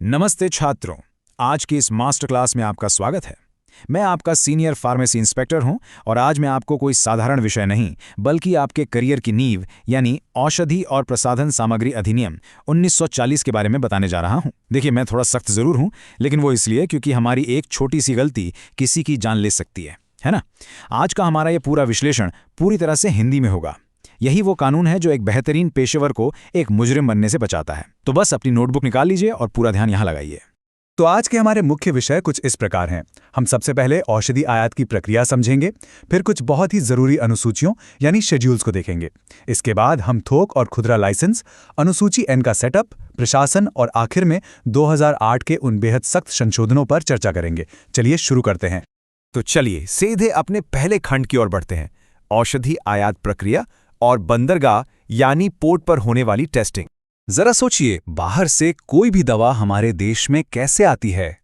नमस्ते छात्रों। आज की इस मास्टर क्लास में आपका स्वागत है। मैं आपका सीनियर फार्मेसी इंस्पेक्टर हूं और आज मैं आपको कोई साधारण विषय नहीं बल्कि आपके करियर की नींव यानी औषधि और प्रसाधन सामग्री अधिनियम 1940 के बारे में बताने जा रहा हूं। देखिए, मैं थोड़ा सख्त जरूर हूं, लेकिन वो इसलिए क्योंकि हमारी एक छोटी सी गलती किसी की जान ले सकती है ना। आज का हमारा ये पूरा विश्लेषण पूरी तरह से हिंदी में होगा। यही वो कानून है जो एक बेहतरीन पेशेवर को एक मुजरिम बनने से बचाता है। तो बस अपनी नोटबुक निकाल लीजिए और पूरा ध्यान यहां लगाइए। तो आज के हमारे मुख्य विषय कुछ इस प्रकार हैं। हम सबसे पहले औषधि आयात की प्रक्रिया समझेंगे, फिर कुछ बहुत ही जरूरी अनुसूचियों यानी शेड्यूल्स को देखेंगे। इसके बाद हम थोक और खुदरा लाइसेंस, अनुसूची एन का सेटअप, प्रशासन और आखिर में 2008 के उन बेहद सख्त संशोधनों पर चर्चा करेंगे। चलिए शुरू करते हैं। तो चलिए सीधे अपने पहले खंड की ओर बढ़ते हैं, औषधि आयात प्रक्रिया और बंदरगाह यानी पोर्ट पर होने वाली टेस्टिंग। जरा सोचिए, बाहर से कोई भी दवा हमारे देश में कैसे आती है।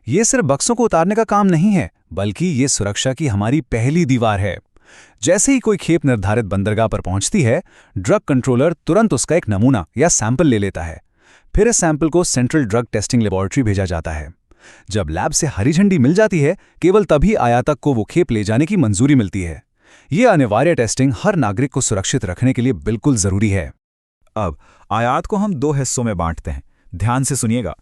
ये सिर्फ बक्सों को उतारने का काम नहीं है, बल्कि ये सुरक्षा की हमारी पहली दीवार है। जैसे ही कोई खेप निर्धारित बंदरगाह पर पहुंचती है, ड्रग कंट्रोलर तुरंत उसका एक नमूना या सैंपल ले लेता है। फिर इस सैंपल को सेंट्रल ड्रग टेस्टिंग लेबोरेटरी भेजा जाता है। जब लैब से हरी झंडी मिल जाती है, केवल तभी आयातक को वो खेप ले जाने की मंजूरी मिलती है। ये अनिवार्य टेस्टिंग हर नागरिक को सुरक्षित रखने के लिए बिल्कुल जरूरी है। अब आयात को हम दो हिस्सों में बांटते हैं। ध्यान से सुनिएगा।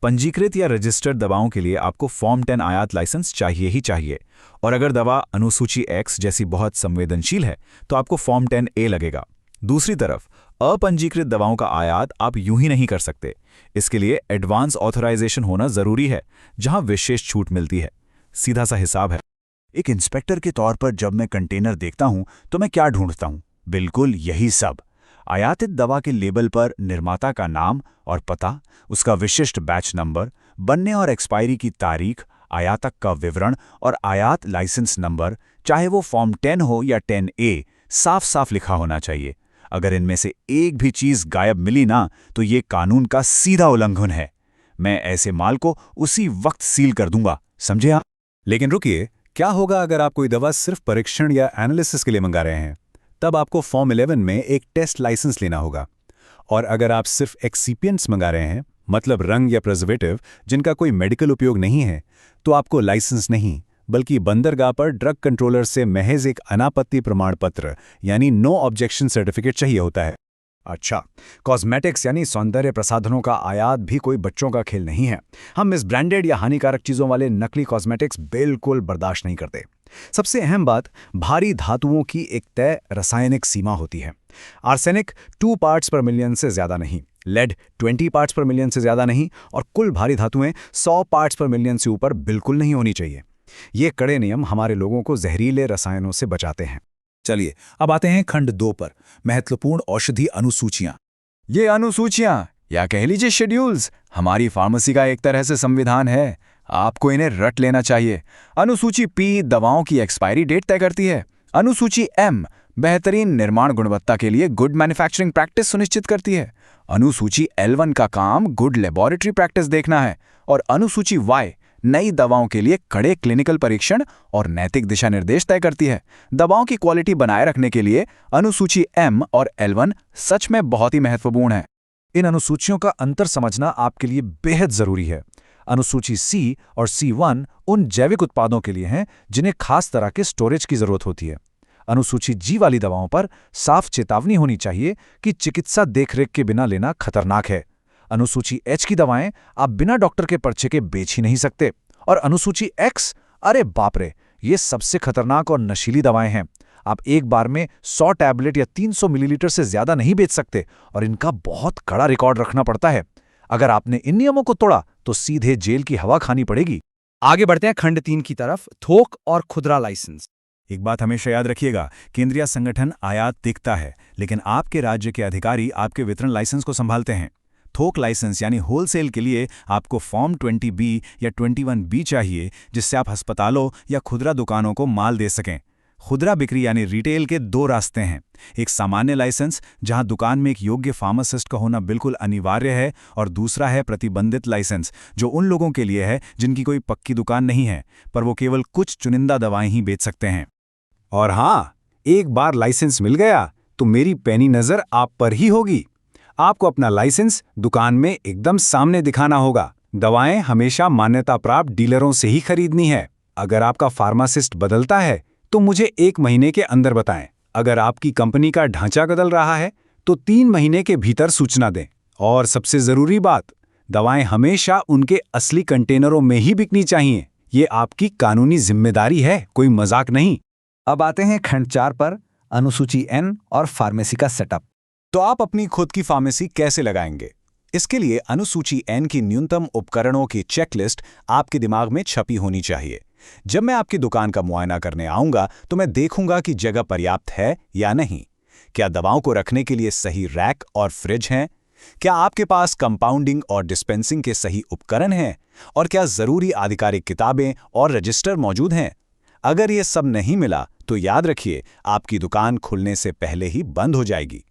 पंजीकृत या रजिस्टर्ड दवाओं के लिए आपको फॉर्म 10 आयात लाइसेंस चाहिए ही चाहिए, और अगर दवा अनुसूची X जैसी बहुत संवेदनशील है तो आपको फॉर्म 10A लगेगा। दूसरी तरफ अपंजीकृत दवाओं का आयात आप यूं ही नहीं कर सकते। इसके लिए एडवांस ऑथराइजेशन होना जरूरी है, जहां विशेष छूट मिलती है। सीधा सा हिसाब है। एक इंस्पेक्टर के तौर पर जब मैं कंटेनर देखता हूं तो मैं क्या ढूंढता हूं? बिल्कुल यही सब। आयातित दवा के लेबल पर निर्माता का नाम और पता, उसका विशिष्ट बैच नंबर, बनने और एक्सपायरी की तारीख, आयातक का विवरण और आयात लाइसेंस नंबर, चाहे वो फॉर्म 10 हो या 10A, साफ साफ लिखा होना चाहिए। अगर इनमें से एक भी चीज गायब मिली ना, तो ये कानून का सीधा उल्लंघन है। मैं ऐसे माल को उसी वक्त सील कर दूंगा, समझे आप? लेकिन रुकिए, क्या होगा अगर आप कोई दवा सिर्फ परीक्षण या एनालिसिस के लिए मंगा रहे हैं? तब आपको फॉर्म 11 में एक टेस्ट लाइसेंस लेना होगा। और अगर आप सिर्फ एक्सिपिएंट्स मंगा रहे हैं, मतलब रंग या प्रिजर्वेटिव जिनका कोई मेडिकल उपयोग नहीं है, तो आपको लाइसेंस नहीं बल्कि बंदरगाह पर ड्रग कंट्रोलर से महज एक अनापत्ति प्रमाण पत्र यानी नो ऑब्जेक्शन सर्टिफिकेट चाहिए होता है। अच्छा, कॉस्मेटिक्स यानी सौंदर्य प्रसाधनों का आयात भी कोई बच्चों का खेल नहीं है। हम मिस ब्रांडेड या हानिकारक चीजों वाले नकली कॉस्मेटिक्स बिल्कुल बर्दाश्त नहीं करते। सबसे अहम बात, भारी धातुओं की एक तय रासायनिक सीमा होती है। आर्सेनिक 2 पार्ट्स पर मिलियन से ज्यादा नहीं, लेड 20 पार्ट्स पर मिलियन से ज्यादा नहीं, और कुल भारी धातुएं 100 पार्ट्स पर मिलियन से ऊपर बिल्कुल नहीं होनी चाहिए। ये कड़े नियम हमारे लोगों को जहरीले रसायनों से बचाते हैं। चलिए अब आते हैं खंड 2 पर, महत्वपूर्ण औषधि अनुसूचियां। ये अनुसूचियां या कह लीजिए शेड्यूल्स हमारी फार्मेसी का एक तरह से संविधान है। आपको इन्हें रट लेना चाहिए। अनुसूची P दवाओं की एक्सपायरी डेट तय करती है। अनुसूची M बेहतरीन निर्माण गुणवत्ता के लिए गुड मैन्युफैक्चरिंग प्रैक्टिस सुनिश्चित करती है। अनुसूची L1 का काम गुड लेबोरेटरी प्रैक्टिस देखना है। और अनुसूची Y नई दवाओं के लिए कड़े क्लिनिकल परीक्षण और नैतिक दिशा निर्देश तय करती है। दवाओं की क्वालिटी बनाए रखने के लिए अनुसूची M और L1 सच में बहुत ही महत्वपूर्ण है। इन अनुसूचियों का अंतर समझना आपके लिए बेहद जरूरी है। अनुसूची C और C1 उन जैविक उत्पादों के लिए हैं जिन्हें खास तरह के स्टोरेज की जरूरत होती है। अनुसूची G वाली दवाओं पर साफ चेतावनी होनी चाहिए कि चिकित्सा देखरेख के बिना लेना खतरनाक है। अनुसूची H की दवाएं आप बिना डॉक्टर के पर्चे के बेच ही नहीं सकते। और अनुसूची X, अरे बाप रे, ये सबसे खतरनाक और नशीली दवाएं हैं। आप एक बार में 100 टैबलेट या 300 मिलीलीटर से ज्यादा नहीं बेच सकते, और इनका बहुत कड़ा रिकॉर्ड रखना पड़ता है। अगर आपने इन नियमों को तोड़ा तो सीधे जेल की हवा खानी पड़ेगी। आगे बढ़ते हैं खंड 3 की तरफ, थोक और खुदरा लाइसेंस। एक बात हमेशा याद रखिएगा, केंद्रीय संगठन आयात देखता है, लेकिन आपके राज्य के अधिकारी आपके वितरण लाइसेंस को संभालते हैं। थोक लाइसेंस यानी होलसेल के लिए आपको फॉर्म 20B या 21B चाहिए, जिससे आप अस्पतालों या खुदरा दुकानों को माल दे सकें। खुदरा बिक्री यानी रिटेल के 2 रास्ते हैं। एक सामान्य लाइसेंस, जहां दुकान में एक योग्य फार्मासिस्ट का होना बिल्कुल अनिवार्य है, और दूसरा है प्रतिबंधित लाइसेंस, जो उन लोगों के लिए है जिनकी कोई पक्की दुकान नहीं है, पर वो केवल कुछ चुनिंदा दवाएं ही बेच सकते हैं। और हाँ, एक बार लाइसेंस मिल गया तो मेरी पैनी नजर आप पर ही होगी। आपको अपना लाइसेंस दुकान में एकदम सामने दिखाना होगा, दवाएं हमेशा मान्यता प्राप्त डीलरों से ही खरीदनी है। अगर आपका फार्मासिस्ट बदलता है तो मुझे 1 महीने के अंदर बताएं। अगर आपकी कंपनी का ढांचा बदल रहा है तो 3 महीने के भीतर सूचना दें। और सबसे जरूरी बात, दवाएं हमेशा उनके असली कंटेनरों में ही बिकनी चाहिए। ये आपकी कानूनी जिम्मेदारी है, कोई मजाक नहीं। अब आते हैं खंड 4 पर, अनुसूची N और फार्मेसी का सेटअप। तो आप अपनी खुद की फार्मेसी कैसे लगाएंगे? इसके लिए अनुसूची N की न्यूनतम उपकरणों की चेकलिस्ट आपके दिमाग में छपी होनी चाहिए। जब मैं आपकी दुकान का मुआयना करने आऊंगा तो मैं देखूंगा कि जगह पर्याप्त है या नहीं। क्या दवाओं को रखने के लिए सही रैक और फ्रिज हैं? क्या आपके पास कंपाउंडिंग और डिस्पेंसिंग के सही उपकरण हैं? और क्या जरूरी आधिकारिक किताबें और रजिस्टर मौजूद हैं? अगर ये सब नहीं मिला तो याद रखिए, आपकी दुकान खुलने से पहले ही बंद हो जाएगी।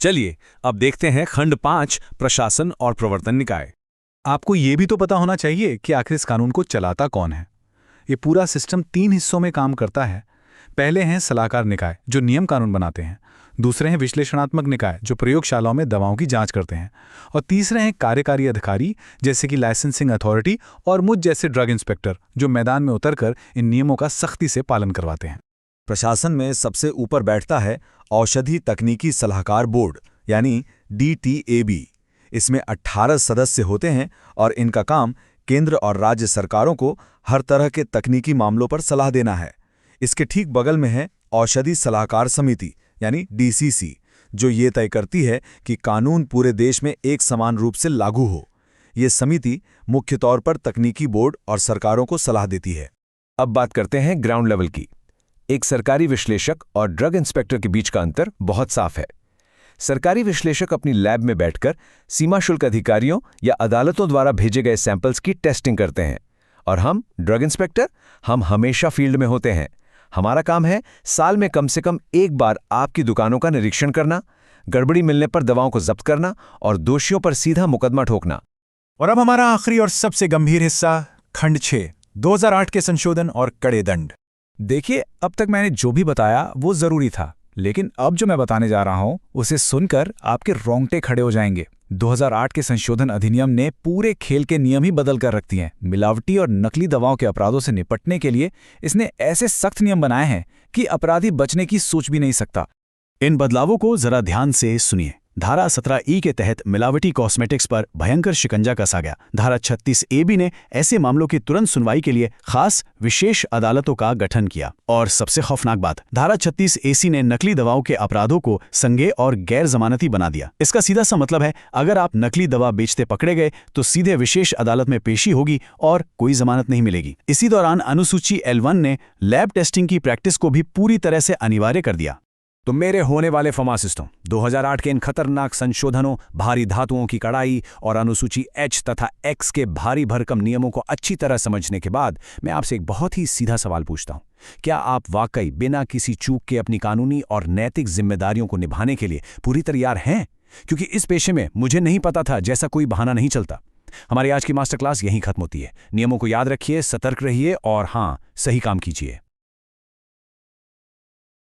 चलिए अब देखते हैं खंड 5, प्रशासन और प्रवर्तन निकाय। आपको ये भी तो पता होना चाहिए कि आखिर इस कानून को चलाता कौन है। ये पूरा सिस्टम 3 हिस्सों में काम करता है। पहले हैं सलाहकार निकाय, जो नियम कानून बनाते हैं। दूसरे हैं विश्लेषणात्मक निकाय, जो प्रयोगशालाओं में दवाओं की जांच करते हैं। और तीसरे हैं कार्यकारी अधिकारी, जैसे कि लाइसेंसिंग अथॉरिटी और मुझ जैसे ड्रग इंस्पेक्टर, जो मैदान में उतरकर इन नियमों का सख्ती से पालन करवाते हैं। प्रशासन में सबसे ऊपर बैठता है औषधि तकनीकी सलाहकार बोर्ड, यानी DTAB। इसमें 18 सदस्य होते हैं और इनका काम केंद्र और राज्य सरकारों को हर तरह के तकनीकी मामलों पर सलाह देना है। इसके ठीक बगल में है औषधि सलाहकार समिति, यानी DCC, जो ये तय करती है कि कानून पूरे देश में एक समान रूप से लागू हो। ये समिति मुख्य तौर पर तकनीकी बोर्ड और सरकारों को सलाह देती है। अब बात करते हैं ग्राउंड लेवल की। एक सरकारी विश्लेषक और ड्रग इंस्पेक्टर के बीच का अंतर बहुत साफ है। सरकारी विश्लेषक अपनी लैब में बैठकर सीमा शुल्क अधिकारियों या अदालतों द्वारा भेजे गए सैंपल्स की टेस्टिंग करते हैं, और हम ड्रग इंस्पेक्टर, हम हमेशा फील्ड में होते हैं। हमारा काम है साल में कम से कम एक बार आपकी दुकानों का निरीक्षण करना, गड़बड़ी मिलने पर दवाओं को जब्त करना और दोषियों पर सीधा मुकदमा ठोकना। और अब हमारा आखिरी और सबसे गंभीर हिस्सा, खंड 6, 2008 के संशोधन और कड़े दंड। देखिए, अब तक मैंने जो भी बताया वो जरूरी था, लेकिन अब जो मैं बताने जा रहा हूं उसे सुनकर आपके रोंगटे खड़े हो जाएंगे। 2008 के संशोधन अधिनियम ने पूरे खेल के नियम ही बदल कर रख दिए हैं। मिलावटी और नकली दवाओं के अपराधों से निपटने के लिए इसने ऐसे सख्त नियम बनाए हैं कि अपराधी बचने की सोच भी नहीं सकता। इन बदलावों को जरा ध्यान से सुनिए। धारा 17E के तहत मिलावटी कॉस्मेटिक्स पर भयंकर शिकंजा कसा गया। धारा 36AB ने ऐसे मामलों की तुरंत सुनवाई के लिए खास विशेष अदालतों का गठन किया। और सबसे खौफनाक बात, धारा 36AC ने नकली दवाओं के अपराधों को संज्ञेय और गैर जमानती बना दिया। इसका सीधा सा मतलब है, अगर आप नकली दवा बेचते पकड़े गए तो सीधे विशेष अदालत में पेशी होगी और कोई जमानत नहीं मिलेगी। इसी दौरान अनुसूची L1 ने लैब टेस्टिंग की प्रैक्टिस को भी पूरी तरह से अनिवार्य कर दिया। तो मेरे होने वाले फार्मासिस्टों, 2008 के इन खतरनाक संशोधनों, भारी धातुओं की कड़ाई और अनुसूची H तथा X के भारी भरकम नियमों को अच्छी तरह समझने के बाद मैं आपसे एक बहुत ही सीधा सवाल पूछता हूं। क्या आप वाकई बिना किसी चूक के अपनी कानूनी और नैतिक जिम्मेदारियों को निभाने के लिए पूरी तैयार हैं? क्योंकि इस पेशे में मुझे नहीं पता था, जैसा कोई बहाना नहीं चलता। हमारी आज की मास्टर क्लास यहीं खत्म होती है। नियमों को याद रखिए, सतर्क रहिए और हाँ, सही काम कीजिए।